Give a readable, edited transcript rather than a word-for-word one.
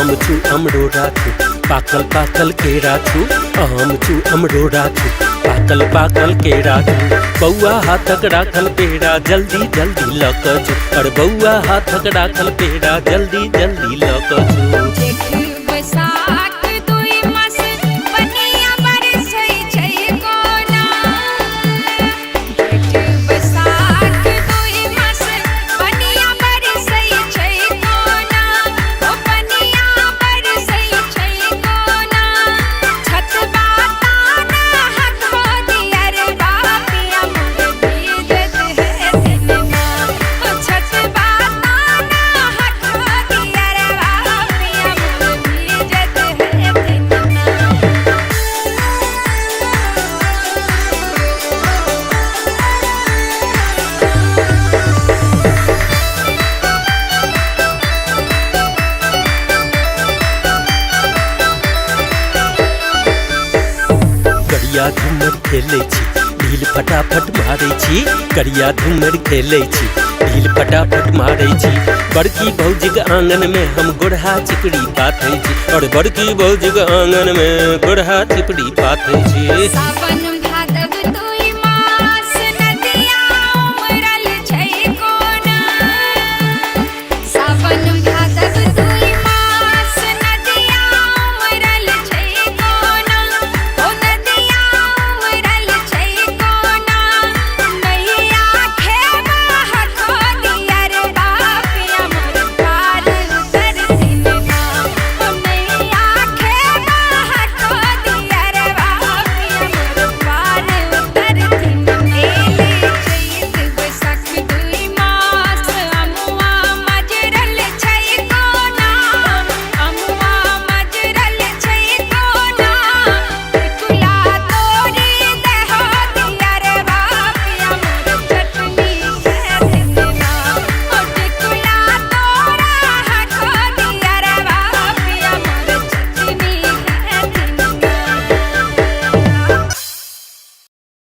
आम छु अमरोरा छु पाकल पाकल केरा छु आम छु अमरोरा छु पाकल पाकल केरा छु बउआ हाथक राखल पेड़ा जल्दी जल्दी ल क छु और बउआ हाथक राखल पेड़ा जल्दी जल्दी ल क छु करिया झूमर खेले छी ढील फटाफट मारे छी करिया झूमर खेले छी ढील फटाफट मारे छी बड़की भौजीक आंगन में हम गोढ़ा चिपड़ी पाथे छी और बड़की भौजीक आंगन में गोढ़ा चिपड़ी पाथे छी।